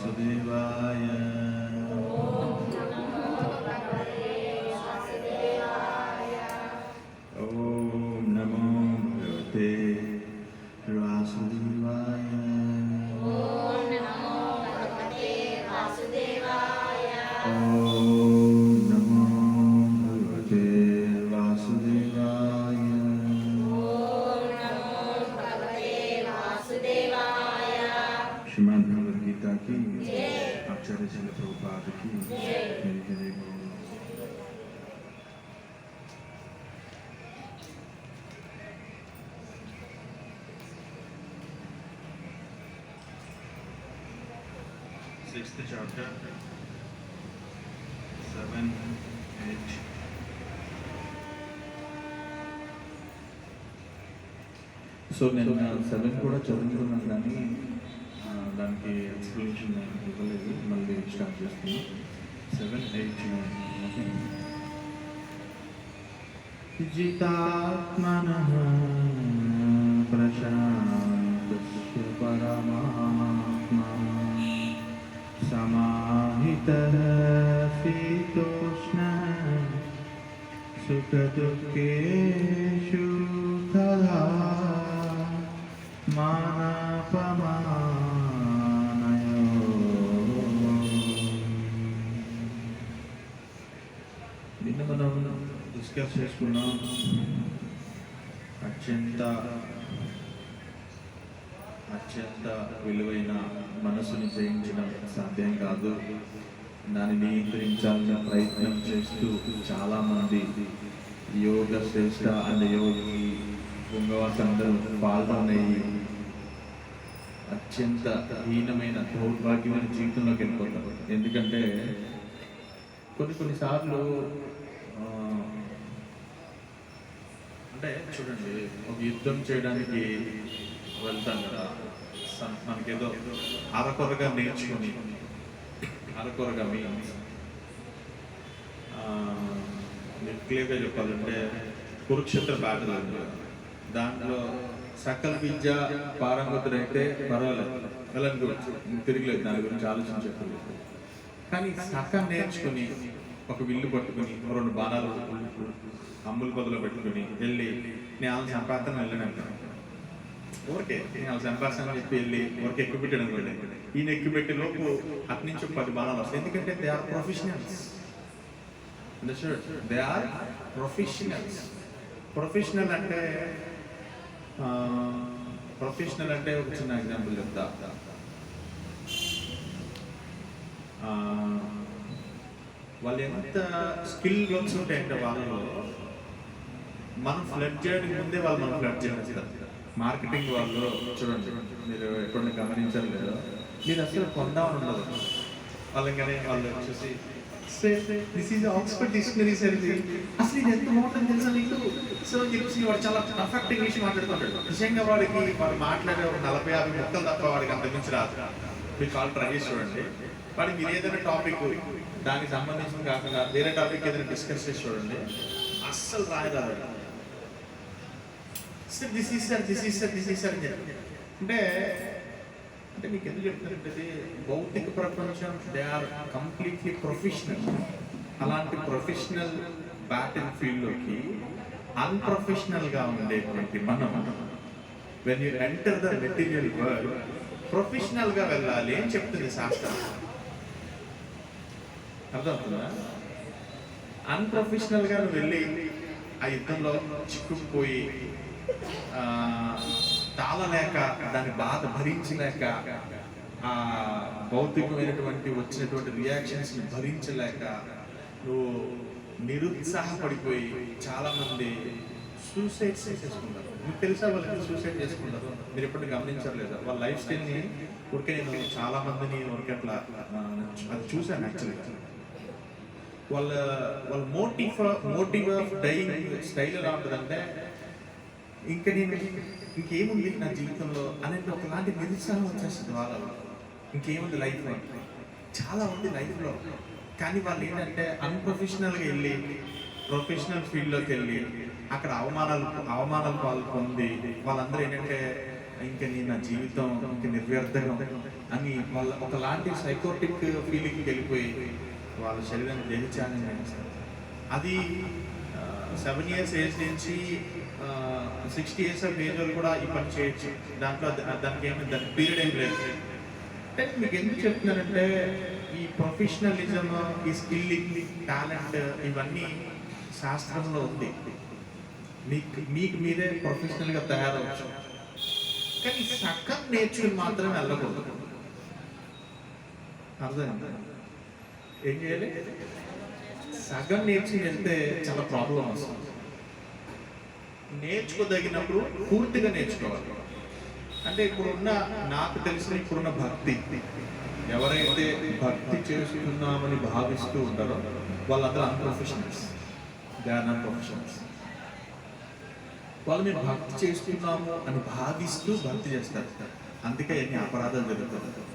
वासुदेवाय। ओम नमो भगवते वासुदेवाय। ओम नमो भगवते वासुदेवाय। ओम नमो भगवते वासुदेवाय। ओम नमो भगवते वासुदेवाय। श्रीमद् भगवद गीता की आचार्य श्रील प्रभुपाद की मेरी जय हो। Sixth chapter, 7, 8. సో నేను 7 కూడా చదువుతున్నాను కానీ దానికి ఎక్స్ప్లెనేషన్ ఇవ్వలేదు. మళ్ళీ స్టార్ట్ చేస్తున్నాను. 7, 8, 9. ఓకే. జితాత్మనః ప్రశాంతస్య పరమాత్మా समाहितः शीतोष्णः सुखदुःखेषु तथा నిన్న మనం డిస్కస్ చేసుకున్నాం అత్యంత విలువైన మనసుని జయించడం సాధ్యం కాదు. దాన్ని నియంత్రించాలని ప్రయత్నం చేస్తూ చాలామంది యోగ శ్రేష్ట అండ్ యోగి పుంగవాసందరూ పాల్గొనేవి అత్యంత హీనమైన దౌర్భాగ్యమైన జీవితంలోకి వెళ్ళిపోతారు. ఎందుకంటే కొన్నిసార్లు అంటే చూడండి, ఒక యుద్ధం చేయడానికి వెళ్తాం కదా, మనకేదో అరకొరగా నేర్చుకుని, అరకొరగా మీన్స్ క్లియర్గా చెప్పాలంటే కురుక్షేత్ర బ్యాటిల్ దాంట్లో సకల విద్య పారంగతుడైతే పర్వాలేదు, వెళ్ళనుకోవచ్చు, తిరిగిలేదు, దాని గురించి ఆలోచించట్లేదు. కానీ సగం నేర్చుకుని ఒక విల్లు పట్టుకుని 2 బాణాలు అమ్ముల పొదలో పెట్టుకుని వెళ్ళి నేను సంపాదన వెళ్ళినాను ఊరికే సంపాదన చెప్పి వెళ్ళి ఊరికి ఎక్కువ పెట్టాడు అనుకోండి, ఈయన ఎక్కువ పెట్టే లోపు అటు నుంచి 10 బాణాలు వస్తాయి. ఎందుకంటే they are professionals. They are professionals. Professional అంటే ఒక చిన్న ఎగ్జాంపుల్ చెప్తా. వాళ్ళు ఎంత స్కిల్ వర్క్స్ ఉంటాయంటే వాళ్ళలో మనం ఫ్లడ్ చేయడానికి ముందే వాళ్ళు మనం ఫ్లడ్ చేస్తారు. మార్కెటింగ్ వాళ్ళు చూడండి, మీరు ఎప్పుడైనా గమనించాలి లేదా, మీరు అసలు కొందామని ఉండదు వాళ్ళకనే. వాళ్ళు వచ్చేసి this is Oxford dictionary sir, ఇది అసలు ఇది ఎంత బాగుంటుంది తెలుసా నీకు. సో చెప్పి వాడు చాలా పర్ఫెక్ట్ ఇంగ్లీష్ మాట్లాడుతుంటాడు. నిజంగా వాడు మాట్లాడే 40-50 ముక్కలు తప్ప వాడికి అంత మించి రాదు. మీరు కాల్ ట్రై చేసి చూడండి. వాడికి మీరు ఏదైనా టాపిక్ దానికి సంబంధించిన కాకుండా వేరే టాపిక్ ఏదైనా డిస్కస్ చేసి చూడండి, అస్సలు రాయరాదు. దిస్ ఈజ్ సార్ అంటే అంటే మీకు ఎందుకు చెప్తారంటే భౌతిక ప్రపంచం దే ఆర్ కంప్లీట్లీ ప్రొఫెషనల్. అలాంటి ప్రొఫెషనల్ బ్యాటిల్ ఫీల్డ్లోకి అన్ప్రొఫెషనల్గా ఉండేటువంటి మనం when you enter the material world ప్రొఫెషనల్గా వెళ్ళాలి అని చెప్తుంది శాస్త్రం. అర్థమవుతుందా? అన్ప్రొఫెషనల్గా నువ్వు వెళ్ళి ఆ యుద్ధంలో చిక్కుకుపోయి తాళలేక దాని బాధ భరించలేక ఆ భౌతికమైనటువంటి వచ్చినటువంటి రియాక్షన్స్ని భరించలేక నువ్వు నిరుత్సాహపడిపోయి చాలామంది సూసైడ్స్ చేసుకుంటారు. మీకు తెలుసా వాళ్ళకి సూసైడ్ చేసుకుంటారు? మీరు ఎప్పుడు గమనించలేదు వాళ్ళ లైఫ్ స్టైల్ని? ఊరికే నేను చాలామందిని ఊరికే అట్లా అది చూశాను యాక్చువల్గా. వాళ్ళ మోటివ్ ఆఫ్ డైయింగ్ స్టైల్ ఎలా ఉంటుందంటే, ఇంకా నేను ఇంకేముంది నా జీవితంలో అనేది ఒకలాంటి నిరుత్సాహం వచ్చేస్తుంది వాళ్ళలో. ఇంకేముంది లైఫ్లో, చాలా ఉంది లైఫ్లో. కానీ వాళ్ళు ఏంటంటే అన్ప్రొఫెషనల్గా వెళ్ళి ప్రొఫెషనల్ ఫీల్డ్లోకి వెళ్ళి అక్కడ అవమానాలు పాల్పొంది వాళ్ళందరూ ఏంటంటే ఇంకా నీ నా జీవితం ఇంక నిర్వ్యర్థం అని వాళ్ళ ఒకలాంటి సైకోటిక్ ఫీలింగ్కి వెళ్ళిపోయి వాళ్ళ శరీరాన్ని జయించాలని చేస్తారు. అది 7 years ఏజ్ నుంచి 60 years ఆఫ్ ఏజ్ వాళ్ళు కూడా ఈ పని చేయొచ్చు. దాంట్లో దానికి పీరియడ్ ఏం లేదు. అంటే మీకు ఎందుకు చెప్తున్నానంటే ఈ ప్రొఫెషనలిజం, ఈ స్కిల్లింగ్, టాలెంట్ ఇవన్నీ శాస్త్రంలో ఉంది. మీకు మీరే ప్రొఫెషనల్గా తయారవచ్చు. కానీ సగం నేర్చుకుని మాత్రమే వెళ్ళకూడదు. అర్థమైందా? ఏం చేయాలి? సగం నేర్చుకుని వెళ్తే చాలా ప్రాబ్లం వస్తుంది. నేర్చుకోదగినప్పుడు పూర్తిగా నేర్చుకోవాలి. అంటే ఇప్పుడున్న నాకు తెలిసిన ఇప్పుడున్న భక్తి, ఎవరైతే భక్తి చేస్తున్నామని భావిస్తూ ఉంటారో వాళ్ళందరూ unprofessionals. They are not professionals. వాళ్ళు మేము భక్తి చేస్తున్నాము అని భావిస్తూ భక్తి చేస్తారు. అందుకే ఎన్ని అపరాధాలు జరుగుతాయి.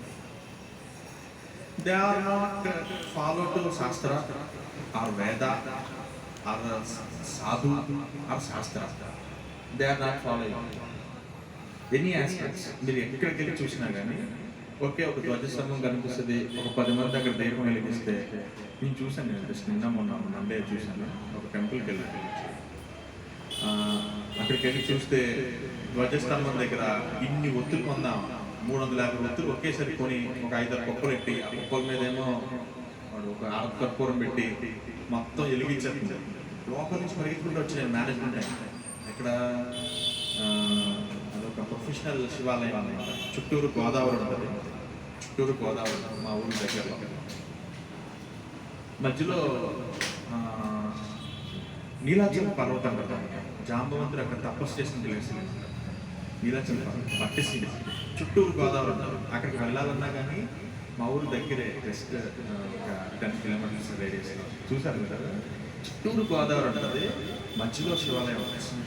They are not follow to shastra or Veda or sadhu or shastra. They are not following any aspects. మీరు ఎక్కడికి వెళ్ళి చూసినా కానీ ఒకే ఒక ధ్వజస్తంభం కనిపిస్తుంది, ఒక 10 మంది అక్కడ దీపం వెలిగిస్తే. నేను చూశాను, నేను జస్ట్ నిన్న మొన్న మండే చూశాను. ఒక టెంపుల్కి వెళ్ళాను. అక్కడికి వెళ్ళి చూస్తే ధ్వజస్తంభం దగ్గర ఇన్ని ఒత్తులు కొందాం, 350 ఒత్తులు ఒకేసారి కొని ఒక 5-6 కుప్పలు పెట్టి, ఆ కుప్పల మీద ఏమో వాడు ఒక కర్పూరం పెట్టి మొత్తం వెలిగించేస్తుంది. లోపల నుంచి పరిగెత్తుకుంటూ వచ్చిన మేనేజ్మెంట్ ఇక్కడ అదొక ప్రొఫెషనల్ శివాలయం అన్నమాట. చుట్టూరు గోదావరి ఉంటుంది. చుట్టూరు గోదావరి మా ఊరి దగ్గరలో. మధ్యలో నీలాచల పర్వతం కదా, జాంబవంతుడు అక్కడ తపస్సు చేసిన తెలిసి నీలాచల పర్వతం పట్టేసి చుట్టూరు గోదావరి ఉంటుంది. అక్కడికి వెళ్ళాలన్నా కానీ మా ఊరు దగ్గరే, జస్ట్ ఒక 10 kilometers రేడియస్లో. చూసారు కదా, చుట్టూరు గోదావరి ఉంటుంది, మధ్యలో శివాలయం.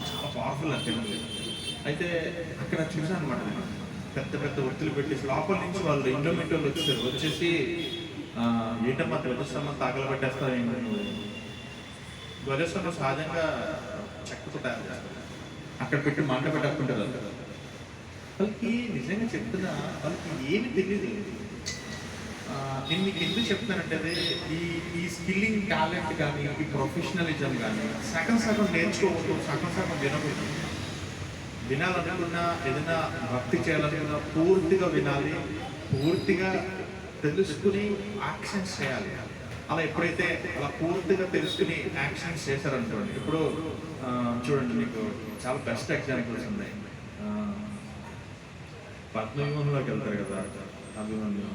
చాలా పవర్ఫుల్ అంటే. అయితే అక్కడ చూసాను అనమాట నేను, పెద్ద పెద్ద ఒత్తులు పెట్టేసి లోపల నుంచి వాళ్ళు ఇండోమేట్ వాళ్ళు వచ్చేసి ఏంటమ్మా ధ్వజస్తంభం తగలబెట్టేస్తారు. ధ్వజస్తంభం సహజంగా చెక్కతో తయారు చేస్తారు. అక్కడ పెట్టి మంట పెట్టకుంటారు. వాళ్ళకి నిజంగా చెప్తున్నా, వాళ్ళకి ఏమి తెలియదు. నేను మీకు ఎందుకు చెప్తానంటే ఈ స్కిల్లింగ్, టాలెంట్ కానీ, ఈ ప్రొఫెషనలిజం కానీ సగం సగం నేర్చుకోవద్దు, సగం సగం వినకూడదు. వినాలనుకున్నా, ఏదైనా భక్తి చేయాలనుకున్నా పూర్తిగా వినాలి, పూర్తిగా తెలుసుకుని యాక్షన్స్ చేయాలి. అలా ఎప్పుడైతే అలా పూర్తిగా తెలుసుకుని యాక్షన్స్ చేశారనుకోండి. ఇప్పుడు చూడండి, మీకు చాలా బెస్ట్ ఎగ్జాంపుల్స్ ఉన్నాయి. పద్మవ్యూహంలోకి వెళ్తారు కదా, అభిమన్యు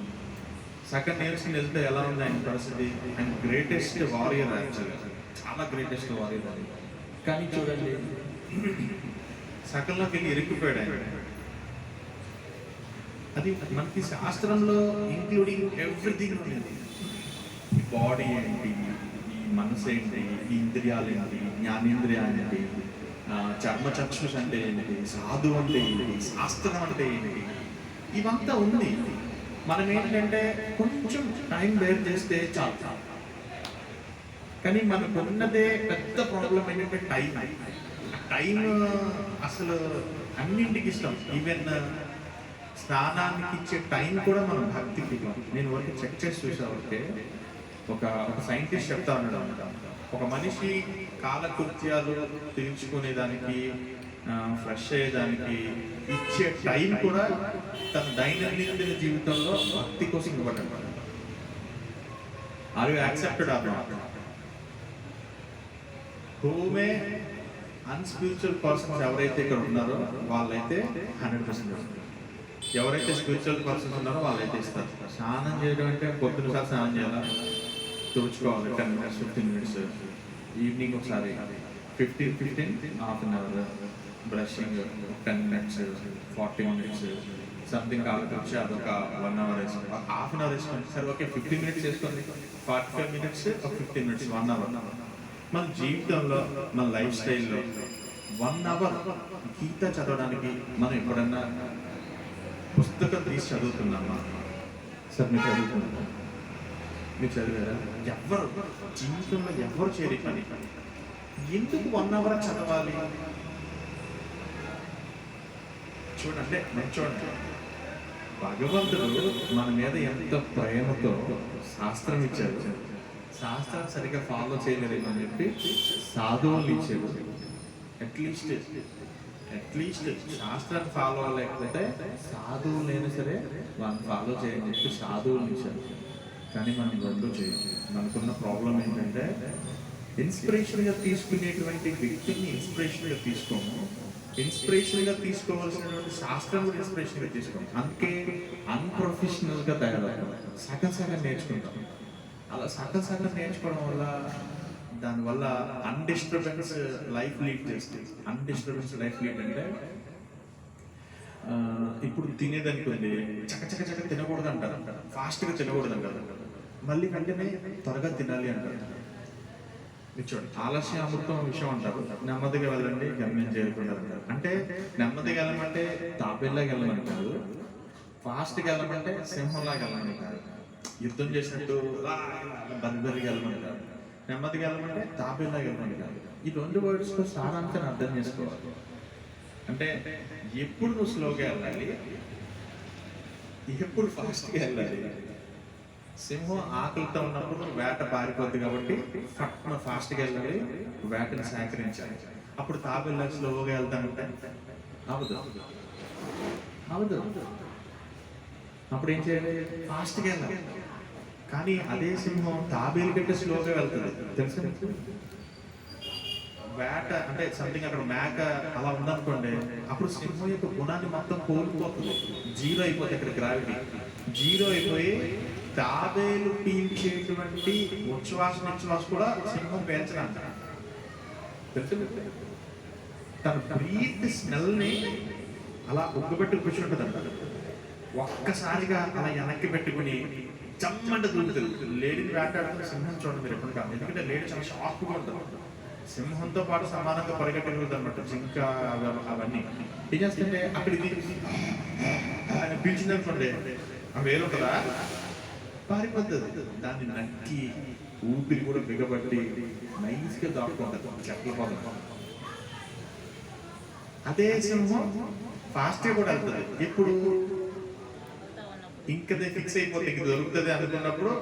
సగం నేర్చుకుని వెళ్తే ఎలా ఉంది ఆయన పరిస్థితి? ఆయన గ్రేటెస్ట్ వారియర్, యాక్చువల్గా చాలా గ్రేటెస్ట్ వారియర్ అది. కానీ చూడండి, సగంలోకి వెళ్ళి ఇరుక్కుపోయాడు ఆయన. అది మనకి శాస్త్రంలో ఇంక్లూడింగ్ ఎవ్రీథింగ్ ఉంది. ఈ బాడీ ఏంటి, ఈ మనసు ఏంటి, ఈ ఇంద్రియాలు ఏంటి, జ్ఞానేంద్రియాలు ఏంటి, చర్మచక్షుష్ అంటే ఏంటి, సాధు అంటే ఏంటి, శాస్త్రం అంటే ఏంటి, ఇవంతా ఉంది. మనం ఏంటంటే కొంచెం టైం వేర్ చేస్తే చాలు. కానీ మనకు ఉన్నదే పెద్ద ప్రాబ్లం ఏంటంటే టైం అసలు అన్నింటికి ఇష్టం. ఈవెన్ స్నానానికి ఇచ్చే టైం కూడా మనం భక్తికి ఇవ్వం. నేను వరకు చెక్ చేసి చూసామంటే ఒక సైంటిస్ట్ చెప్తా ఉన్నాడు అనమాట, ఒక మనిషి కాలకృత్యాలు తీర్చుకునేదానికి, ఫ్రెష్ అయ్యేదానికి ఇచ్చే టైం కూడా తన దైనందిన జీవితంలో భక్తి కోసం ఇవ్వడం. Are you accepted or not? హూమే అన్స్పిరిచువల్ పర్సన్స్ ఎవరైతే ఇక్కడ ఉన్నారో వాళ్ళైతే 100%. ఎవరైతే స్పిరిచువల్ పర్సన్స్ ఉన్నారో వాళ్ళైతే ఇస్తారు. స్నానం చేయడం అంటే పొద్దున సార్ స్నానం చేయాలా, తుడుచుకోవాలి 10 minutes 15 minutes, ఈవినింగ్ ఒకసారి 15 half an hour, brushing 10 minutes 40 minutes, something కావచ్చు అదొక 1 hour వేసుకోండి, హాఫ్ అన్ అవర్ వేసుకోండి. సరే ఓకే 15 minutes వేసుకోండి, 45 minutes ఒక 15 minutes 1 hour. మన జీవితంలో, మన లైఫ్ స్టైల్లో 1 hour గీత చదవడానికి మనం ఎప్పుడన్నా పుస్తకం తీసి చదువుతున్నామా? సార్ మీరు చదువుతున్నా, మీరు చదివారా? ఎవరు జీవితంలో ఎవరు చేరి పని ఎందుకు 1 hour చదవాలి? చూడండి మనం చూడండి, భగవంతుడు మన మీద ఎంత ప్రేమతో శాస్త్రం ఇచ్చాడు. శాస్త్రం సరిగ్గా ఫాలో చేయలేము అని చెప్పి సాధువులు ఇచ్చాడు. అట్లీస్ట్ శాస్త్రాన్ని ఫాలో అవ్వలేకపోతే సాధువులైనా సరే వాళ్ళని ఫాలో చేయని చెప్పి సాధువులు ఇచ్చారు. కానీ మనం రెండు చేయొచ్చు. మనకున్న ప్రాబ్లం ఏంటంటే ఇన్స్పిరేషన్గా తీసుకునేటువంటి వ్యక్తిని ఇన్స్పిరేషన్గా తీసుకోము. ఇన్స్పిరేషన్గా తీసుకోవాల్సినటువంటి శాస్త్రం కూడా ఇన్స్పిరేషన్గా తీసుకోము. అందుకే అన్ప్రొఫెషనల్గా తయారవుతాం, సగం నేర్చుకుంటాం. అలా సగం నేర్చుకోవడం వల్ల దానివల్ల అన్డిస్టర్బెన్స్ లైఫ్ లీడ్ చేస్తుంది. అన్డిస్టర్బెన్స్ లైఫ్ లీడ్ అంటే ఇప్పుడు తినేదనుకోండి, చక్క తినకూడదు అంటారు, ఫాస్ట్గా తినకూడదు అంటారు, మళ్ళీ వెంటనే త్వరగా తినాలి అంటారు. చూడండి, ఆలస్య అమృతం విషయం అంటారు. నెమ్మదిగా వెళ్ళండి, గమ్యం చేరుకుంటారు అంటారు. అంటే నెమ్మదిగా వెళ్ళమంటే తాబేలాగా వెళ్ళమని కాదు, ఫాస్ట్గా వెళ్ళమంటే సింహంలాగా వెళ్ళమని కాదు, యుద్ధం చేసినట్టు బరిబరిగా వెళ్ళమని కాదు, నెమ్మదిగా వెళ్ళమంటే తాబేలాగా వెళ్ళమని కాదు. ఈ రెండు వర్డ్స్తో సారాంశాన్ని అర్థం చేసుకోవాలి. అంటే ఎప్పుడు నువ్వు స్లోగా వెళ్ళాలి, ఎప్పుడు ఫాస్ట్గా వెళ్ళాలి. సింహం ఆకలితో ఉన్నప్పుడు వేట పారిపోద్ది కాబట్టి ఫాస్ట్గా వెళ్ళాలి, వేటని సేకరించాలి. అప్పుడు తాబేలా స్లోగా వెళ్తానంటే అవదు. అప్పుడు ఏం చేయాలి? ఫాస్ట్గా వెళ్ళాలి. కానీ అదే సింహం తాబేలు కంటే స్లోగా వెళ్తుంది, తెలుసు. వేట అంటే సంథింగ్ అక్కడ మేక అలా ఉందనుకోండి, అప్పుడు సింహం యొక్క గుణాన్ని మొత్తం కోల్పోతుంది, జీరో అయిపోతుంది. ఇక్కడ గ్రావిటీ జీరో అయిపోయి తాబేలు పీల్చేటువంటి ఉచ్ఛ్వాస కూడా సింహం పేల్చడానికి తెలుసు. తన బ్రీత్ స్మెల్ని అలా ఉగ్గబెట్టి కూర్చుంటుంది అంటారు. ఒక్కసారిగా అలా వెనక్కి పెట్టుకుని చమ్మంట దూకుతుంది. లేడీని వేటాడుతున్న సింహం చూడండి మీరు ఎప్పుడు కాదు, ఎందుకంటే లేడీ చాలా షార్ప్గా ఉంటుంది. సింహంతో పాటు సమానంగా పరిగెట్టగలుగుతుంది అనమాట. జింక అవన్నీ ఏం చేస్తుంటే అక్కడ ఇది ఆయన పీల్చిందనుకోండి, వేరుంటుందా, పారిపోతుంది. దాన్ని నక్కి ఊపిరి కూడా బిగబట్టి నైస్గా దాటుకుంటుంది, చెప్పకపోతుంది. అదే సింహం ఫాస్ట్గా కూడా వెళ్తుంది. ఇప్పుడు ఇంకదే ఫిక్స్ అయిపోతే ఇంక దొరుకుతుంది అనుకున్నప్పుడు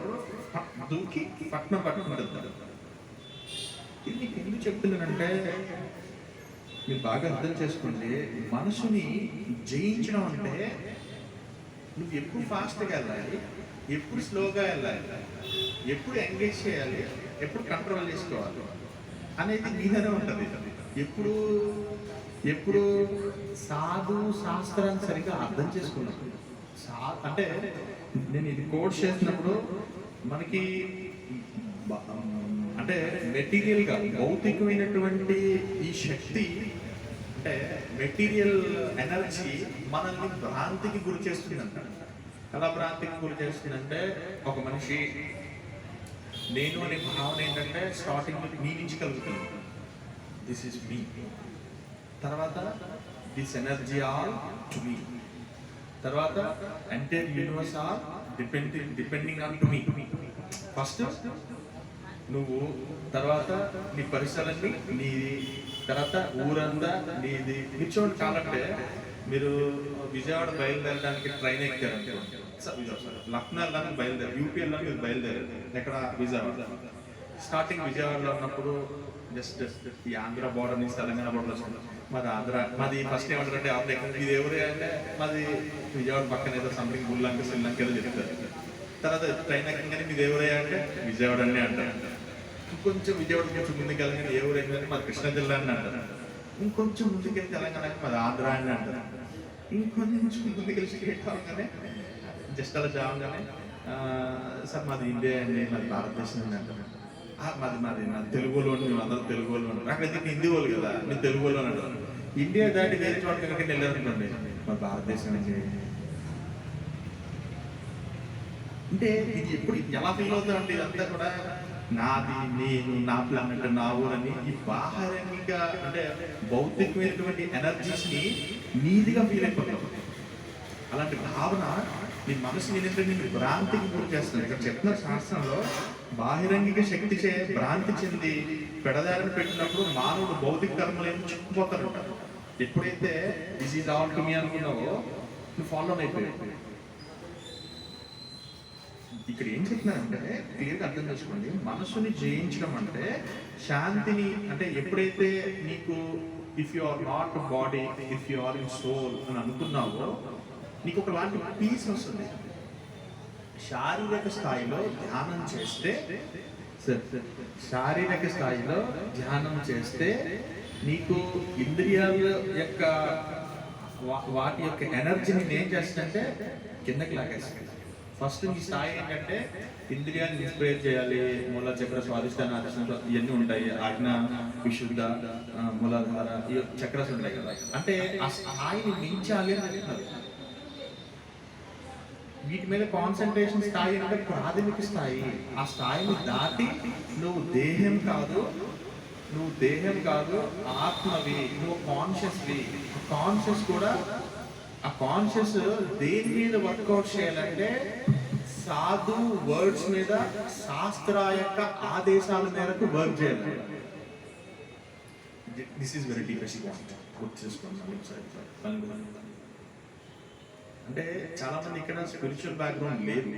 దూకి పట్టుకుంటుంది. ఇది నీకు ఎందుకు చెప్తున్నానంటే మీరు బాగా అర్థం చేసుకోండి. మనసుని జయించడం అంటే నువ్వు ఎప్పుడు ఫాస్ట్గా వెళ్ళాలి, ఎప్పుడు స్లోగా వెళ్ళాలి, ఎప్పుడు ఎంగేజ్ చేయాలి, ఎప్పుడు కంట్రోల్ చేసుకోవాలి అనేది మీదనే ఉంటుంది. ఎప్పుడు శాస్త్రాన్ని సరిగ్గా అర్థం చేసుకున్నాను. అంటే నేను ఇది కోర్స్ చేసినప్పుడు మనకి అంటే మెటీరియల్గా భౌతికమైనటువంటి ఈ శక్తి అంటే మెటీరియల్ ఎనర్జీ మనల్ని భ్రాంతికి గురి చేస్తుందంట. ఎలా భ్రాంతికి గురి చేస్తుందంటే, ఒక మనిషి నేను అనే భావన ఏంటంటే స్టార్టింగ్ మీ నుంచి కలుగుతుంది, దిస్ ఈజ్ మీ. తర్వాత this energy all to me. తర్వాత entire universe are depending on to me. First నువ్వు, తర్వాత నీ పరిసరాలన్నీ నీది, తర్వాత ఊరంతా నీది. మీరు చూడండి, కాలంటే మీరు విజయవాడ బయలుదేరడానికి ట్రైన్ ఎక్కారు, లక్నో వెళ్ళడానికి బయలుదేరారు, యూపీ వెళ్ళడానికి మీరు బయలుదేరారు. ఎక్కడ? విజయవాడ. స్టార్టింగ్ విజయవాడలో ఉన్నప్పుడు జస్ట్ ఈ ఆంధ్ర బోర్డర్ నుంచి తెలంగాణ బోర్డర్ వస్తుంది. మాది ఫస్ట్ ఏమంటారంటే ఇది ఎవరు అంటే మాది విజయవాడ పక్కన ఏదో సంథింగ్ బుల్లంక శ్రీలంక ఏదో చెప్తారు. తర్వాత ట్రైన్ ఎక్కగానే మీది ఎవరయ్యా అంటే విజయవాడ అని అంటారు. ఇంకొంచెం విజయవాడ కొంచెం ముందుకు వెళ్ళగానే ఏ ఊరు ఏంటంటే మాది కృష్ణా జిల్లా అని అంటారు. ఇంకొంచెం ముందుకెళ్ళి తెలంగాణకి మాది ఆంధ్ర అని అంటారు. ఇంకొంచెం ముందుకెళ్ళి స్టేట్ అవగానే జస్ట్ అలా చావగానే సార్ మాది ఇండియా అండి, మాది భారతదేశం అని అంటారు. మాది తెలుగు వాళ్ళు, మేము అందరం తెలుగు వాళ్ళు అంటారు. అక్కడైతే హిందీ వాళ్ళు కదా, మీరు తెలుగు వాళ్ళు అని అంటారు. ఇండియా దాటి వేరే చోటకి ఎక్కడికి వెళ్ళారనుకోండి, మా భారతదేశం నుంచి. అంటే ఇది ఎప్పుడు ఎలా ఫీల్ అవుతామంటే ఇదంతా కూడా నాది, నేను, నా ప్లానెట్, నా ఊరని ఈ బాహ్యంగ అంటే భౌతికమైనటువంటి ఎనర్జీస్ ని నీదిగా ఫీల్ అయిపోతాం. అలాంటి భావన నీ మనసు ఏంటంటే నేను భ్రాంతికి గురి చేస్తుంది. ఇక్కడ చెప్పిన శాస్త్రంలో బాహిరంగిక శక్తి భ్రాంతి చెంది పెడదారిని పెట్టినప్పుడు మానవుడు భౌతిక కర్మలు ఏమి చిక్కుపోతారంట. ఎప్పుడైతే దిస్ ఈజ్ ఆల్ టు మీ అనుకున్నావో నువ్వు ఫాలో అయిపోయావు. ఇక్కడ ఏం చెప్తున్నానంటే క్లియర్గా అర్థం చేసుకోండి, మనసుని జయించడం అంటే శాంతిని, అంటే ఎప్పుడైతే నీకు if you are not body, if you are in soul అని అనుకున్నావో నీకు ఒకలాంటి పీస్ వస్తుంది. శారీరక స్థాయిలో ధ్యానం చేస్తే, శారీరక స్థాయిలో ధ్యానం చేస్తే నీకు ఇంద్రియాల యొక్క వాటి యొక్క ఎనర్జీని ఏం చేస్తుందంటే కిందకి లాగేస్తుంది. ఫస్ట్ నీ స్థాయి ఏంటంటే ఇంద్రియాన్ని ఇన్స్పైర్ చేయాలి. మూల చక్ర, స్వాధిష్టాన, అధిష్టాన ఇవన్నీ ఉంటాయి. ఆజ్ఞ, విశుద్ధ, మూలాధార, ఈ చక్రస్ ఉంటాయి కదా. అంటే ఆ స్థాయిని మించాలి అని అంటున్నారు. వీటి మీద కాన్సన్ట్రేషన్ స్థాయి అంటే ప్రాథమిక స్థాయి. ఆ స్థాయిని దాటి నువ్వు దేహం కాదు ఆత్మవి, నువ్వు కాన్షియస్వి. కాన్షియస్ కూడా, ఆ కాన్షియస్ దేని మీద వర్కౌట్ చేయాలంటే సాధు వర్డ్స్ మీద, శాస్త్ర యొక్క ఆదేశాల మేరకు వర్క్ చేయాలి. This is very deepest point. గుర్తు చేసుకోండి. అంటే చాలా మంది ఇక్కడ స్పిరిచువల్ బ్యాక్గ్రౌండ్ లేదు,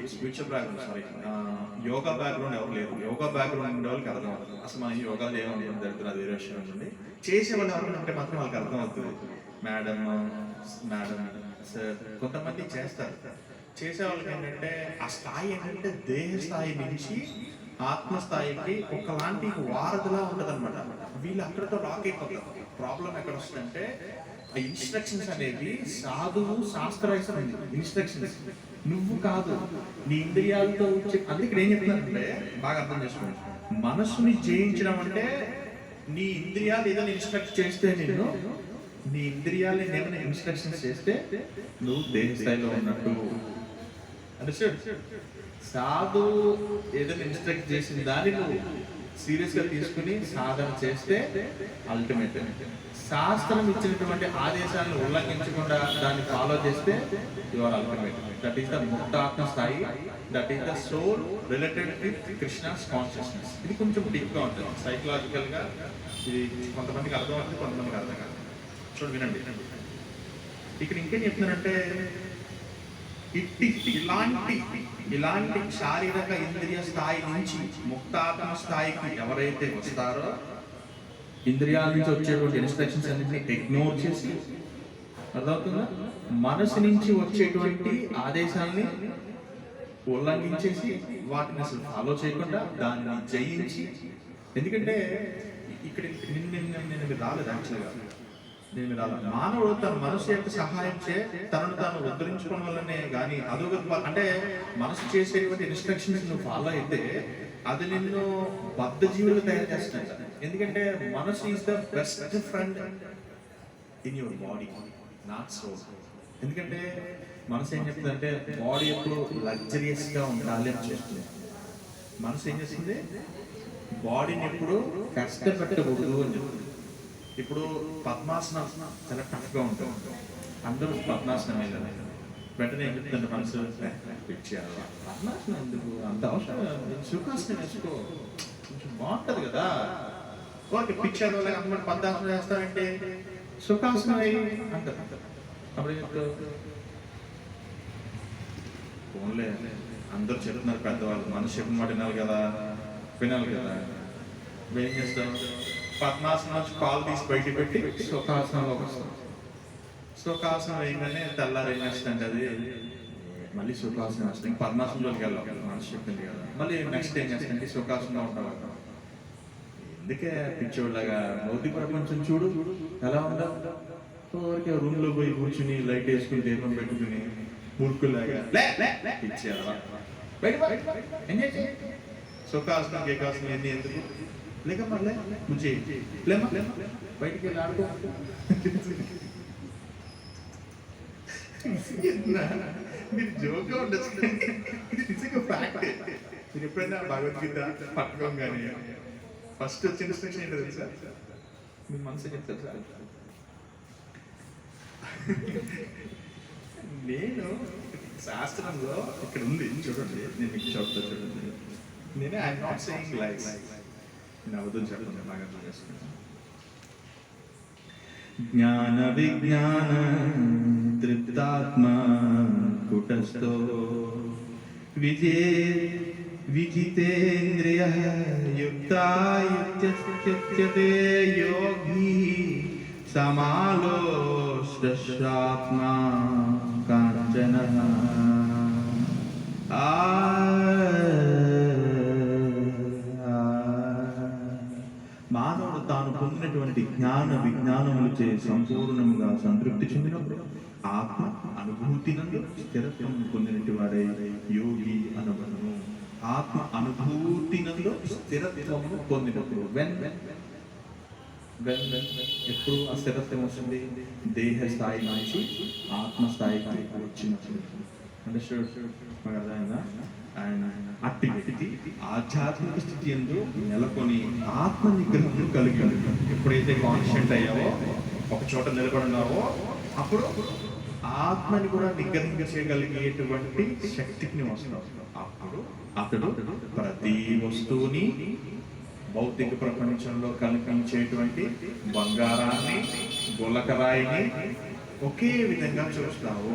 యోగా బ్యాక్గ్రౌండ్ ఎవరు లేరు. యోగా బ్యాక్గ్రౌండ్ ఉండే వాళ్ళకి అర్థం అవుతుంది అసలు మనం యోగా ఏమని జరుగుతుంది, అది వేరే విషయం ఉంటుంది. చేసే వాళ్ళు ఎవరు ఉంటే మాత్రం వాళ్ళకి అర్థం అవుతుంది. మేడం సార్ కొంతమంది చేస్తారు. చేసే వాళ్ళకి ఏంటంటే ఆ స్థాయి ఏంటంటే దేహ స్థాయి నుంచి ఆత్మస్థాయికి ఒకలాంటి వారధిలా ఉంటుంది అనమాట. వీళ్ళు అక్కడితో రాక్ అయిపోతారు. ప్రాబ్లం ఎక్కడ వస్తుందంటే ఆ ఇన్స్ట్రక్షన్స్ అనేవి సాధువు శాస్త్రవేత్తలు ఇన్స్ట్రక్షన్స్, నువ్వు కాదు. నీ ఇంద్రియాలతో వచ్చే, అందుకే ఏం చెప్తున్నానంటే బాగా అర్థం చేసుకోండి. మనసుని జయించడం అంటే నీ ఇంద్రియాలు ఏదైనా ఇన్స్ట్రక్ట్ చేస్తే, నీ ఇంద్రియాలు ఏమైనా ఇన్స్ట్రక్షన్స్ చేస్తే నువ్వు దేహ స్థాయిలో ఉన్నట్టు. అండర్స్టాండ్? సాధు ఏదైనా ఇన్స్ట్రక్ట్ చేసిన దాన్ని నువ్వు సీరియస్గా తీసుకుని సాధన చేస్తే అల్టిమేట్. శాస్త్రం ఇచ్చినటువంటి ఆదేశాలను ఉల్లంఘించకుండా దాన్ని ఫాలో చేస్తే your ultimate. That is the ముక్తాత్మ స్థాయి. That is the soul related with Krishna's consciousness. ఇది కొంచెం డీప్గా ఉంటుంది సైకలాజికల్గా. ఇది కొంతమందికి అర్థం అవుతుంది, కొంతమందికి అర్థం కాదు. చూడండి, వినండి. ఇక్కడ ఇంకేం చెప్తున్నారంటే ఇలాంటి శారీరక ఇంద్రియ స్థాయి నుంచి ముక్తాత్మ స్థాయికి ఎవరైతే వస్తారో, ఇంద్రియాల నుంచి వచ్చేటువంటి ఇన్స్ట్రక్షన్స్ అన్నింటినీ ఇగ్నోర్ చేసి, అర్థమవుతుందా, మనసు నుంచి వచ్చేటువంటి ఆదేశాలని ఉల్లంఘించేసి వాటిని అసలు ఫాలో చేయకుండా దాన్ని జయించి. ఎందుకంటే ఇక్కడ నేను రాలేదు యాక్చువల్గా, మానవుడు తన మనసు యొక్క సహాయం చే తనను తాను ఉద్ధరించుకోవడం వల్లనే కానీ అదొక, అంటే మనసు చేసేటువంటి ఇన్స్ట్రక్షన్స్ నువ్వు ఫాలో అయితే అది నిన్ను బద్ధ జీవులు తయారు చేస్తాయి. ఎందుకంటే మనసు is the best friend in your body, not soul. ఎందుకంటే మనసు ఏం చెప్తుంది అంటే బాడీ ఎప్పుడు లగ్జరియస్గా ఉండాలి అని చెప్తుంది. మనసు ఏం చేస్తుంది, బాడీని ఎప్పుడు కష్టపెట్టకూడదు అని చెప్తుంది. ఇప్పుడు పద్మాసనం చాలా టఫ్గా ఉంటుంది, అందరూ పద్మాసనం వెళ్ళాలి. వెంటనే ఏం చెప్తుంటే మనసు పిచ్చేయాలి, పద్మాసనం ఎందుకు అంత అవసరం, సుఖాసనం వేసుకో, కొంచెం బాగుంటుంది కదా. ఓకే, పిచ్చారు అందరూ పద్మాసనం చేస్తామంటే సుఖాసనం అంటారు. అప్పుడు ఫోన్లే అందరూ చెప్తున్నారు పెద్దవాళ్ళు, మనసు చెప్పిన మాట వినాలి కదా. ఏం చేస్తాం, పద్మాసనం వచ్చి కాలు తీసి బయట పెట్టి సుఖాసనంలోకి వస్తాం. సుఖాసనం వేయగానే తెల్లారు ఏం చేస్తుంది, అది మళ్ళీ సుఖాసనం వస్తుంది. పద్మాసనంలోకి వెళ్ళాలి, మనసు చెప్పింది కదా. మళ్ళీ నెక్స్ట్ ఏం చేస్తుంది, సుఖాసనంలో ఉంటాం. ఎందుకే పిచ్చోళ్ళగా భౌతిక ప్రపంచం చూడు ఎలా ఉందా. ఊరికే రూమ్ లో పోయి కూర్చుని లైట్ వేసుకుని దీపం పెట్టుకుని మూర్ఖులాగా పిచ్చేయాల బయట ఎంజాయ్ చేయి. సుఖాసనం ఏకాసనం ఎన్ని ఎందుకు లేక మళ్ళీ ముంచే లేమా బయటికి వెళ్ళి ఆడుకో. మీరు జోక్గా ఉండొచ్చు, నిజంగా ఫ్యాక్ట్. మీరు ఎప్పుడైనా భగవద్గీత పట్టుకోగానే ఫస్ట్ వచ్చిన ఇన్స్ట్రక్షన్ ఏంటో తెలుసా, మీ మనసు చెప్తారు సార్. నేను శాస్త్రంలో ఇక్కడ ఉంది చూడండి, నేను మీకు చెప్తా చూడండి. నేనే ఐఎమ్ నాట్ సేయింగ్ లైక్స్, నేను అవద్దని చెప్పండి, బాగా అర్థం చేసుకుంటాను. జ్ఞాన విజ్ఞాన తృప్తాత్మ కుటస్థో విజితేంద్రియ యుక్తాయుచ్యతే యోగి సమాలోష్టాత్మా కాంచన. మానవుడు తాను పొందినటువంటి జ్ఞాన విజ్ఞానములచే సంపూర్ణముగా సంతృప్తి చెందినప్పుడు ఆత్మ అనుభూతి నందు స్థిరత్వం పొందినట్టు వాడే యోగి అనబడును. ఆత్మ అనుభూతి నందు స్థిరత్వము పొందినప్పుడు ఎప్పుడు ఆ స్థిరత్వం వస్తుంది? దేహ స్థాయి నుంచి ఆత్మ స్థాయికి వచ్చినప్పుడు. అంటే అర్థమైందా? అట్టి వ్యక్తి ఆధ్యాత్మిక స్థితి ఎందు నెలకొని ఆత్మ నిగ్రహం కలిగి ఎప్పుడైతే కాన్షియంట్ అయ్యావో, ఒక చోట నిలబడినావో, అప్పుడు ఆత్మని కూడా నిగ్రహించగలిగేటువంటి శక్తిని వస్తావు. అప్పుడు అతడు ప్రతి వస్తువుని భౌతిక ప్రపంచంలో కనిపించేటువంటి బంగారాన్ని, గులకరాయిని ఒకే విధంగా చూస్తావు.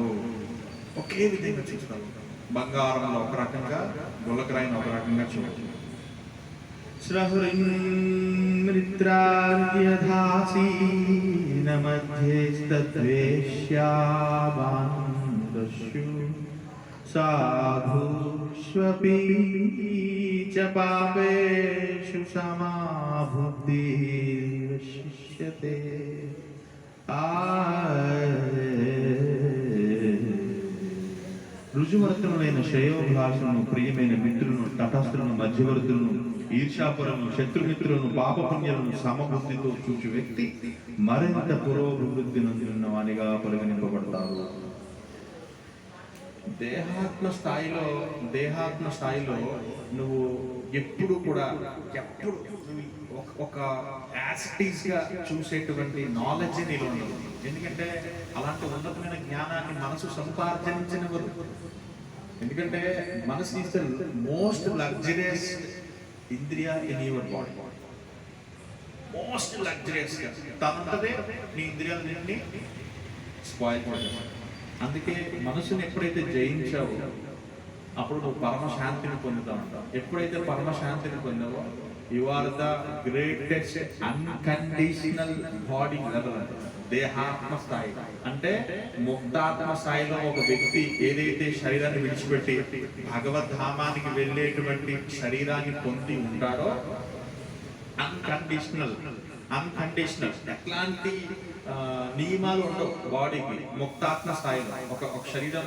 బంగారంలో ఒక రకంగా, గులకరాయిని ఒక రకంగా చూడవచ్చు. సాధుష్వపి చ పాపేషు సమాబుద్ధిర్విశిష్యతే. రుజువర్తనులైన శ్రేయోభిలాషులను, ప్రియమైన మిత్రులను, తటస్థులను, మధ్యవర్తులను, ఈర్షాపులను, శత్రుమిత్రులను, పాపపుణ్యులను సమబుద్ధితో చూచు వ్యక్తి మరింత పురోభివృద్ధి నందున్న వానిగా పరిగణింపబడతారు. దేహాత్మ స్థాయిలో నువ్వు ఎప్పుడు కూడా ఒక యాసిటీస్ గా చూసేటువంటి నాలెడ్జ్ నీలో ఉండదు. ఎందుకంటే అలాంటి ఉన్నతమైన జ్ఞానాన్ని మనసు సంపార్జనించినవారు. ఎందుకంటే మనసు ఈస్ ద మోస్ట్ లగ్జరియస్ ఇంద్రియ in your body. Most luxurious గా తనంతదే నీ ఇంద్రియాలన్నింటినీ స్పాయిల్ చేస్తాడు. అందుకే మనసుని ఎప్పుడైతే జయించావో అప్పుడు నువ్వు పరమశాంతిని పొందుతా ఉంటావు. ఎప్పుడైతే పరమశాంతిని పొందావో you are the greatest unconditional body level. దేహాత్మ స్థాయి అంటే ముక్తాత్మ స్థాయిలో ఒక వ్యక్తి ఏదైతే శరీరాన్ని విడిచిపెట్టి భగవద్ధామానికి వెళ్ళేటువంటి శరీరాన్ని పొంది ఉంటాడో అన్కండిషనల్ ఎట్లాంటి నియమాలు ఉండవు బాడీకి. ముక్తాత్మ స్థాయిలో ఒక శరీరం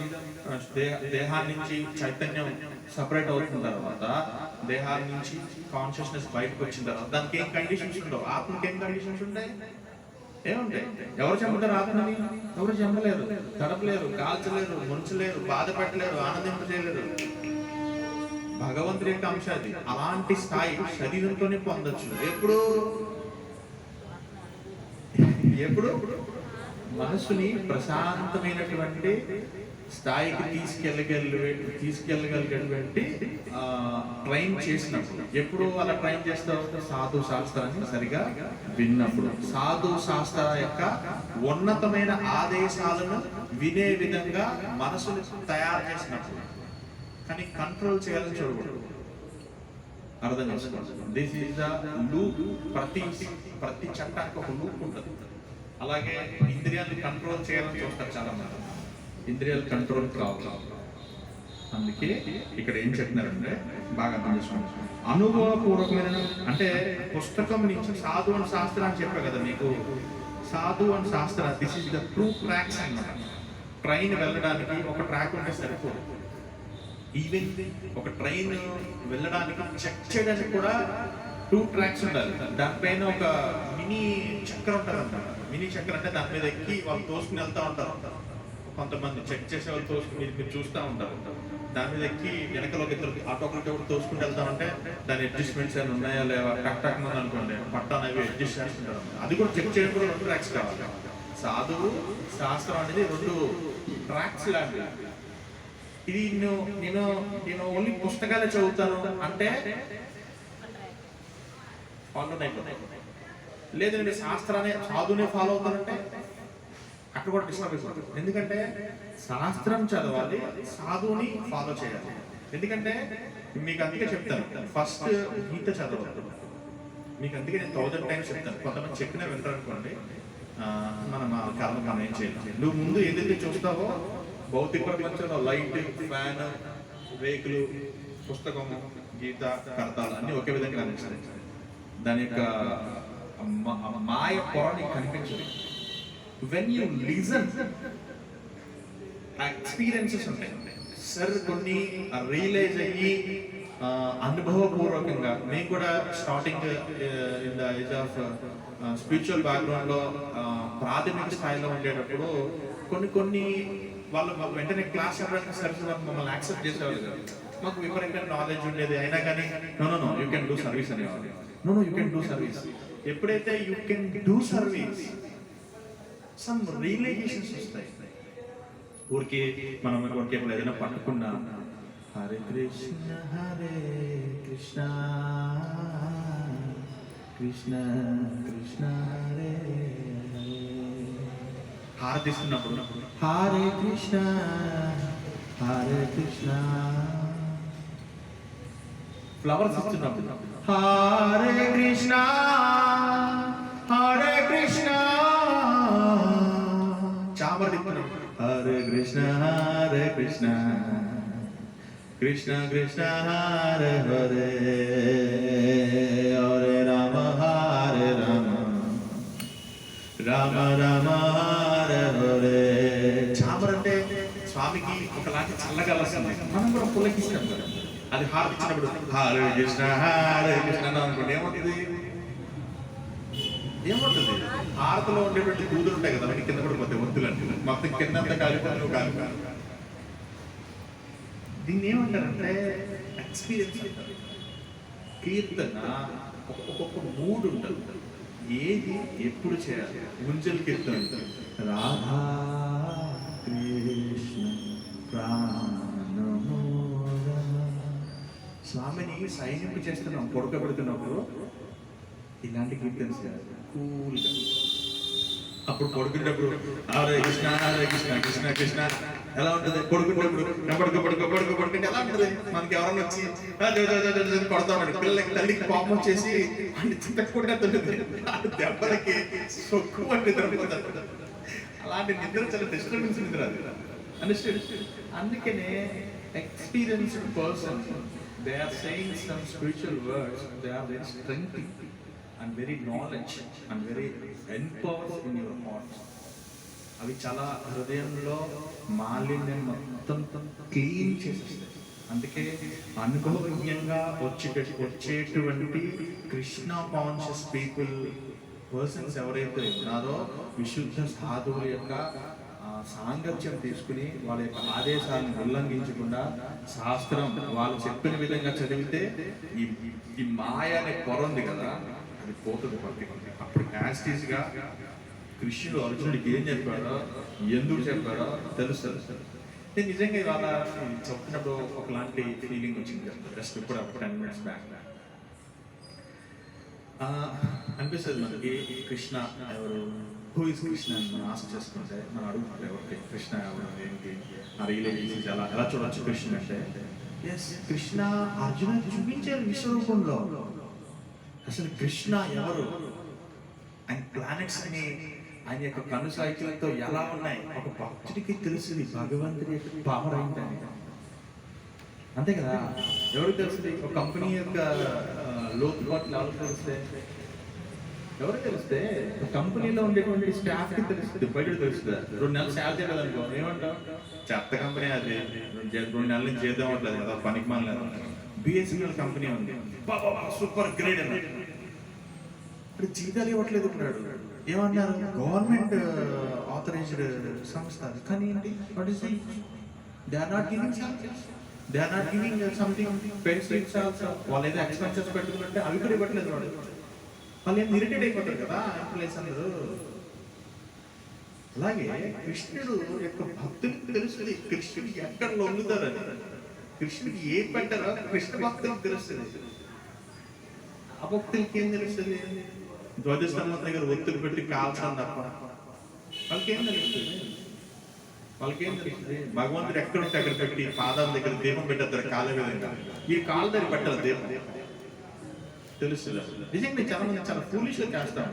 దేహాన్ని నుంచి చైతన్యం సపరేట్ అవుతున్న తర్వాత, దేహాన్ని నుంచి కాన్షియస్నెస్ బయటకు వచ్చిన తర్వాత దానికి ఏం కండిషన్స్ ఉండవు. ఆత్మకి ఏం కండిషన్స్ ఉంటాయి? ఏముంటాయి? ఎవరు చంపుతారు ఆత్మని? ఎవరు చంపలేరు, తడపలేరు, కాల్చలేరు, ముంచలేరు, బాధ పెట్టలేరు, ఆనందింపజేయలేరు. భగవంతుడి యొక్క అంశం అది. అలాంటి స్థాయి శరీరంతోనే పొందొచ్చు. ఎప్పుడు మనసుని ప్రశాంతమైనటువంటి స్థాయికి తీసుకెళ్ళగలిగేటువంటి ట్రైన్ చేసినప్పుడు. ఎప్పుడు అలా ట్రైన్ చేస్తావు? సాధు శాస్త్రాన్ని సరిగా విన్నప్పుడు, సాధు శాస్త్ర యొక్క ఉన్నతమైన ఆదేశాలను వినే విధంగా మనసుని తయారు చేసినప్పుడు. కానీ కంట్రోల్ చేయాలని చూడకూడదు. అర్థం చేసుకోవాలి. This is the loop. ప్రతి చట్టానికి ఒక లూప్ ఉంటుంది. అలాగే ఇంద్రియాన్ని కంట్రోల్ చేయాలని చూస్తారు చాలా మంది. ఇంద్రియాలు కంట్రోల్ కావాలి. అందుకే ఇక్కడ ఏం చెప్తున్నారంటే బాగా అర్థం చేసుకోండి. అనుభవపూర్వకమైన అంటే పుస్తకం నుంచి సాధు అని శాస్త్ర అని చెప్పా కదా మీకు. సాధు అని శాస్త్ర this is the true tracks అన్నమాట. ట్రైన్ వెళ్ళడానికి ఒక ట్రాక్ ఉంటే సరిపోదు. ఈవెన్ ఒక ట్రైన్ వెళ్ళడానికి చెక్ చేయడానికి కూడా 2 ట్రాక్స్ ఉండాలి. దానిపైన ఒక మినీ చక్రం ఉంటుంది అంటారు. మినీ చక్రం అంటే దాని మీద ఎక్కి వాళ్ళు తోసుకుని వెళ్తూ ఉంటారు. కొంతమంది చెక్ చేసే వాళ్ళు మీరు చూస్తూ ఉంటారు. దాని మీద ఎక్కి వెనకలో ఇద్దరు ఆటోకలకి తోసుకుంటూ వెళ్తా ఉంటే దాని అడ్జస్ట్మెంట్స్ ఏమైనా ఉన్నాయా లేవా, టక్ అనుకోండి పట్టాను అవి అడ్జస్ట్ చేస్తుంటారు. అది కూడా చెక్ చేయడం కూడా 2 ట్రాక్స్ కావాలి. సాధువు శాస్త్రం అనేది 2 ట్రాక్స్ లాంటివి. ఇది నేను ఓన్లీ పుస్తకాలే చదువుతాను అంటే లేదు నేను శాస్త్రాన్ని సాధునే ఫాలో అవుతానంటే అక్కడ కూడా డిస్టర్బ్ అయిపోతుంది. ఎందుకంటే శాస్త్రం చదవాలి, సాధువుని ఫాలో చేయాలి. ఎందుకంటే మీకు అందుకే చెప్తాను, ఫస్ట్ గీత చదవాలి. మీకు అందుకే నేను 1000 టైమ్స్ చెప్తాను. కొంతమంది చెప్పినా వింటారు అనుకోండి, మనం ఆ కర్మ మనం ఏం చేయాలి. నువ్వు ముందు ఏదైతే చూస్తావో భౌతిక ప్రపంచంలో లైట్, ఫ్యాన్, రేకులు, పుస్తకము, గీత, కర్తాలు అన్నీ ఒకే విధంగా కనిపిస్తాయి. దాని యొక్క మాయ పొర నీకు కనిపించదు. వెన్ యూ లిజన్, ఎక్స్పీరియన్సెస్ ఉంటాయి సార్, కొన్ని రియలైజ్ అయ్యి అనుభవపూర్వకంగా. మేము కూడా starting in the age of spiritual బ్యాక్గ్రౌండ్లో ప్రాథమిక స్థాయిలో ఉండేటప్పుడు కొన్ని వాళ్ళు మాకు వెంటనే క్లాస్ అవ్వడానికి సర్వీస్ మమ్మల్ని యాక్సెప్ట్ చేసేవాళ్ళు కాదు. మాకు విపరీతమైన నాలెడ్జ్ ఉండేది, అయినా కానీ no you can do service అనేవాళ్ళు. No you can do service. ఎప్పుడైతే you can do service, some realizations వస్తాయి. ఊరికి మనం ఊరికి ఏదైనా పట్టుకున్నా హరే కృష్ణ కృష్ణ కృష్ణ కృష్ణ హరే హారతిస్తున్నప్పుడు హరే కృష్ణ ఫ్లవర్స్ ఇస్తున్నప్పుడు హరే కృష్ణ చామర తిప్పుతున్నప్పుడు హరే కృష్ణ కృష్ణ కృష్ణ హరే హరే హరే రామ రామ రామ హరే హరే. చామర అంటే స్వామికి ఒకలాంటి చల్లగా వస్తుంది, మనం కూడా పులకిస్తాం కదా. అది హారతి ఇచ్చినప్పుడు హరే కృష్ణ అనుకోండి, ఏముంటుంది హారతిలో ఉండేటువంటి కూతురు ఉంటాయి కదా, కింద కూడా పోతే వద్దులు అంటే మొత్తం కింద అంతా కాలిపోతే కాదు. దీన్ని ఏమంటారంటే ఎక్స్పీరియన్స్ అంటారు. కీర్తన ఒక్కొక్క మూడు ఉంటుంది, ఏది ఎప్పుడు చేయాలి. గుంజల్ కీర్తన రాధా కృష్ణ ప్రాణమోద, స్వామిని సైనింపు చేస్తున్నాం పడుకోబెడుతున్నప్పుడు ఇలాంటి కీర్తన చేయాలి కూల్గా. అప్పుడు పడుకునేటప్పుడు హరే కృష్ణ కృష్ణ కృష్ణ ఎలా ఉంటుంది. పడుకుంటే ఎలా ఉంటుంది. మనకి ఎవరన్నా వచ్చి కొడతా ఉన్నాడు, పిల్లలకి తల్లికి కోపం వచ్చేసి తిట్టకుండా దెబ్బలకి సొక్కు నిద్రపోతాడు. అలాంటి నిద్ర చాలా డిస్టర్బెన్స్ నిద్ర అది. అందుకనే experienced person, they are saying some spiritual words, they are very strengthening and very knowledge and very empowers in your heart. అవి చాలా హృదయంలో మాలిన్యం మొత్తం క్లీన్ చేసేస్తాయి. అందుకే అనుభవజ్ఞంగా వచ్చేటువంటి కృష్ణ కాన్షియస్ పర్సన్స్ ఎవరైతే ఉన్నారో, విశుద్ధ సాధువుల యొక్క సాంగత్యం తీసుకుని వాళ్ళ యొక్క ఆదేశాలను ఉల్లంఘించకుండా శాస్త్రం వాళ్ళు చెప్పిన విధంగా చదివితే ఈ మాయ అనే పొర ఉంది కదా, అది పోతుంది పక్కకి. అప్పుడు యాస్టీస్గా కృష్ణుడు అర్జునుడికి ఏం చెప్పాడో, ఎందుకు చెప్పాడో తెలుస్తుంది. నేను నిజంగా ఇవాళ చెప్తున్నప్పుడు ఒకలాంటి ఫీలింగ్ వచ్చింది. జస్ట్ ఇప్పుడు 10 minutes బ్యాక్ అనిపిస్తుంది మనకి, కృష్ణ ఎవరు, హూ ఇస్ కృష్ణ అని మనం ఆశ చేసుకుంటే మనం అడుగుతుంటే ఎవరికి కృష్ణ ఎవరు ఏంటి, ఆ రియలైజేషన్స్ ఎలా చూడొచ్చు కృష్ణ అంటే. ఎస్, కృష్ణ అర్జునుడికి చూపించారు విశ్వరూపంలో. అసలు కృష్ణ ఎవరు, ఆయన ప్లానెట్స్ అని ఆయన యొక్క కనుసాయితులతో ఎలా ఉన్నాయి ఒక భక్తుడికి తెలుస్తుంది. భగవంతుడి యొక్క పవర్ ఏంటని, అంతే కదా. ఎవరికి తెలుస్తుంది? ఒక కంపెనీ యొక్క లోతుపాట్లు ఎవరికి తెలిస్తే, ఎవరికి తెలిస్తే కంపెనీలో ఉండేటువంటి స్టాఫ్కి తెలుస్తుంది, బయటకు తెలుస్తుంది. 2 నెలలు శాలరీ చేయలేదనుకో ఏమంటావు, చెత్త కంపెనీ అది, 2 నెలల నుంచి చేద్దాం అట్లేదు కదా, పనికి మనలేదు. బిఎస్ఎన్ఎల్ కంపెనీ ఉంది, సూపర్ గ్రేడ్ అని ఇప్పుడు జీతాలు ఇవ్వట్లేదు అంటున్నాడు. ఏమన్నారు? గవర్నమెంట్ ఆథరైజ్డ్ సంస్థ. కానీ ఏంటి, what is it? They are not giving salaries, they are not giving something pensions also. వాళ్ళు ఏదో ఎక్స్పెన్సెస్ పెట్టుకుంటే అవి కూడా ఇవ్వట్లేదు. వాళ్ళు ఏం ఇరిటేట్ అయిపోతారు కదా ఎంప్లాయీస్ అందరూ. అలాగే కృష్ణుడు యొక్క భక్తులకు తెలుస్తుంది కృష్ణుడికి ఎక్కడ లొంగుతారని, కృష్ణుడికి ఏ పెట్టారో కృష్ణ భక్తులకు తెలుస్తుంది. ఆ భక్తులకి ఏం తెలుస్తుంది? ధ్వజస్తంభం దగ్గర ఒత్తులు పెట్టి కాల్చడం తప్ప వాళ్ళకేం తెలుస్తుంది? వాళ్ళకేం తెలుస్తుంది? భగవంతుడు ఎక్కడుంటే అక్కడ పెట్టి పాదాల దగ్గర దీపం పెట్టేస్తారు కాళ్ళ విధంగా. ఈ కాళ్ళ దగ్గర పెట్టాలి దీపం, తెలుస్తుంది? నిజంగా చాలా మంది చాలా ఫూలిష్ గా చేస్తాం.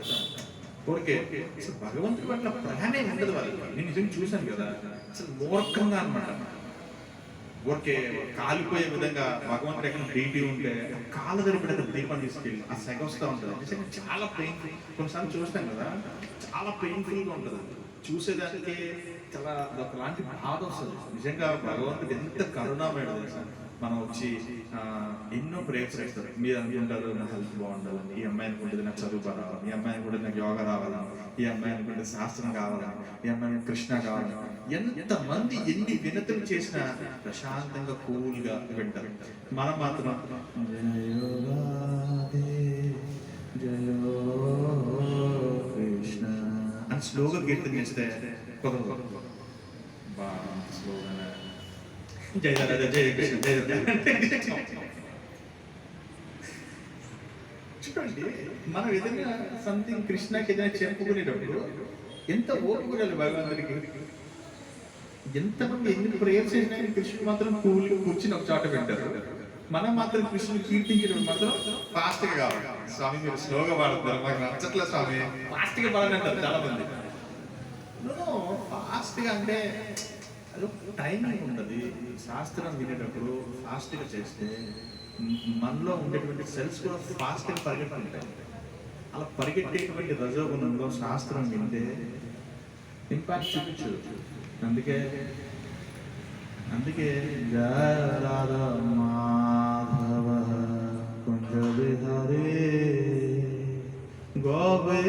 ఓకే, అసలు భగవంతుడి పట్ల ప్రేమే ఉండదు వాళ్ళకి. నేను నిజంగా చూశాను కదా, అసలు మూర్ఖంగా అనమాట. ఓకే, కాలిపోయే విధంగా భగవంతుడు ఎక్కడ డీటీ ఉంటే కాళ్ళ దగ్గర పెడితే దీపం తీసుకెళ్ళి ఆ సెగ వస్తూ ఉంటుంది. నిజంగా చాలా పెయిన్ఫుల్. కొన్నిసార్లు చూస్తాం కదా, చాలా పెయిన్ఫుల్ గా ఉంటుంది. చూసేదానికి చాలా ఒకలాంటి బాధ వస్తుంది. నిజంగా భగవంతుడు ఎంత కరుణామయుడు తెలుసా. మనం వచ్చి ఎన్నో ప్రేయర్స్ చేస్తారు. మీరు అనుకుంటారు నా హెల్త్ బాగుండాలని, ఈ అమ్మాయి అనుకుంటుంది నాకు చదువు రావాలి, ఈ అమ్మాయి అనుకుంటే నాకు యోగా రావాలని, ఈ అమ్మాయి అనుకుంటే శాస్త్రం కావాలని, ఈ అమ్మాయి కృష్ణ కావాలని. ఎంతమంది ఎన్ని వినతులు చేసినా ప్రశాంతంగా కూల్గా వింటారు. మనం మాత్రం జయో కృష్ణ అని స్లోగా కీర్తన చేస్తే కుదరదు. బాగా స్లోగా జయ జయ జయ కృష్ణ జయ చూడండి. మనం ఏదైనా సంథింగ్ కృష్ణకి ఏదైనా చెప్పుకునేటప్పుడు ఎంత ఓపిక భగవంతుడికి. ఎంతమంది ఎన్ని ప్రేయర్స్ చేసినా కృష్ణుడు మాత్రం కూర్చుని ఒక చోట పెట్టారు. మనం మాత్రం కృష్ణుని కీర్తించడం మాత్రం ఫాస్ట్ గా కావాలి. స్వామి మీరు స్లోగా పాడుతున్నారు, మాకు నచ్చట్లే స్వామి, ఫాస్ట్ గా పాడని అంటారు చాలా మంది. ఫాస్ట్ గా అంటే అది టైమింగ్ ఉంటుంది. శాస్త్రం వినేటప్పుడు ఫాస్ట్ గా చేస్తే మనలో ఉండేటువంటి సెల్స్ కూడా ఫాస్ట్ గా పరిగెట్టుకుంటాయి. అలా పరిగెట్టేటువంటి రజోగుణంలో శాస్త్రం వింటే ఇంపాక్ట్ చూపించు. అందుకే జయ రాధ మాధవ కుంజ విహరే గోపే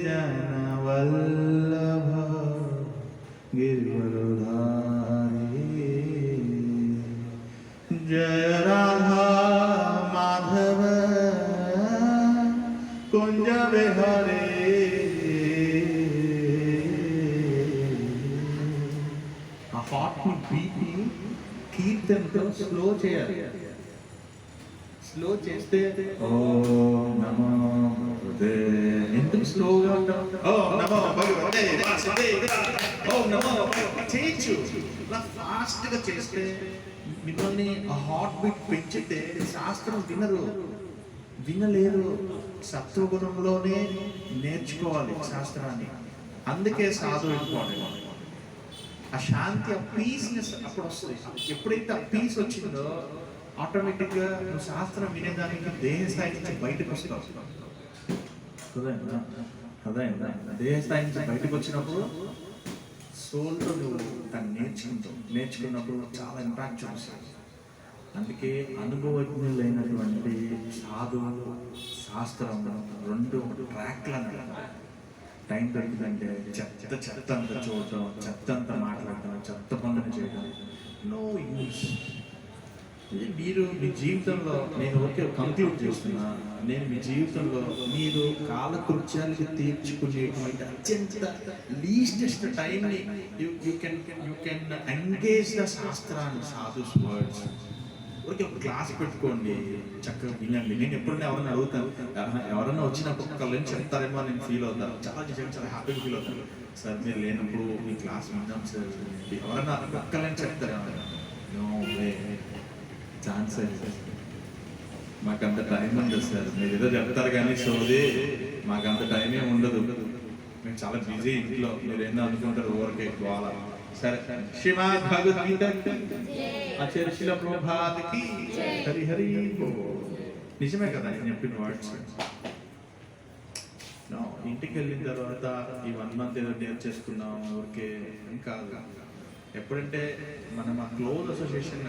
జన వల్లభ గిరివరధారి. జయ రాధా మాధవ కుంజ విహరే. ఆ హార్ట్ ని బీట్ ని కీర్తనతో స్లో చేయాలి. స్లో చేస్తే ఓం నమో ఎందుకు స్లోగా ఉంటాం? ఓం నమో భగవతే వాసుదేవాయ, ఓం నమో చేయొచ్చు. ఇలా ఫాస్ట్ గా చేస్తే మిమ్మల్ని ఆ హార్ట్ బీట్ పెంచితే శాస్త్రం వినలేరు. సత్వగుణంలోనే నేర్చుకోవాలి శాస్త్రాన్ని. అందుకే సాధు ఇంపార్టెంట్. ఆ శాంతి, ఆ పీస్నెస్ అప్పుడు వస్తుంది. ఎప్పుడైతే ఆ పీస్ వచ్చిందో ఆటోమేటిక్ గా నువ్వు శాస్త్రం వినేదానికి దేహ స్థాయి నుంచి బయటకు వస్తావు. దేహ స్థాయి నుంచి బయటకు వచ్చినప్పుడు సోల్తో నువ్వు దాన్ని నేర్చుకున్నప్పుడు చాలా ఇంపాక్ట్ చూపిస్తావు. అందుకే అనుభవజ్ఞులైనటువంటి సాధువులు శాస్త్రం రెండు ట్రాక్లను టైం దొరికిందంటే చెత్త అంతా చూడటం, చెత్త అంతా మాట్లాడటం, చెత్త పనులను చేయడం నో యూస్. మీరు మీ జీవితంలో, నేను ఓకే కంక్లూడ్ చేస్తున్నా, నేను మీ జీవితంలో మీరు కాలకృత్యాలకు తీర్చుకునేటువంటి అత్యంత లీస్టెస్ట్ టైంని యూ కెన్ ఎంగేజ్ ద శాస్త్రాన్ని, సాధుస్ వర్డ్స్. ఓకే, ఒక క్లాస్ పెట్టుకోండి, చక్కగా వినండి. నేను ఎప్పుడైనా ఎవరైనా అడుగుతాను, ఎవరైనా వచ్చినప్పుడు ఒక్కళ్ళని చెప్తారేమో నేను ఫీల్ అవుతాను. చాలా హ్యాపీగా ఫీల్ అవుతాను. సార్ మీరు లేనప్పుడు మీ క్లాస్ విన్నాం సార్, ఎవరైనా ఒక్కళ్ళని చెప్తారా? నో వే, ఛాన్స్ అయితే మాకు అంత టైం ఉండదు సార్. మీరు ఏదో చెప్తారు కానీ సోది, మాకు అంత టైమే ఉండదు. మేము చాలా బిజీ ఇంట్లో, మీరు ఏందో అనుకుంటారు ఊరికే ఎక్కువ. సరే, శ్రీమద్ భగవద్గీత ఆచార్య శిల ప్రభుపాదకి హరి హరి బోల్. నిజమే కదా నేను చెప్పిన వర్డ్స్. ఇంటికి వెళ్ళిన తర్వాత ఈ 1 month ఏదో నేర్చేసుకున్నాం ఊరికే ఇంకా. ఎప్పుడంటే మనం ఆ క్లోజ్ అసోసియేషన్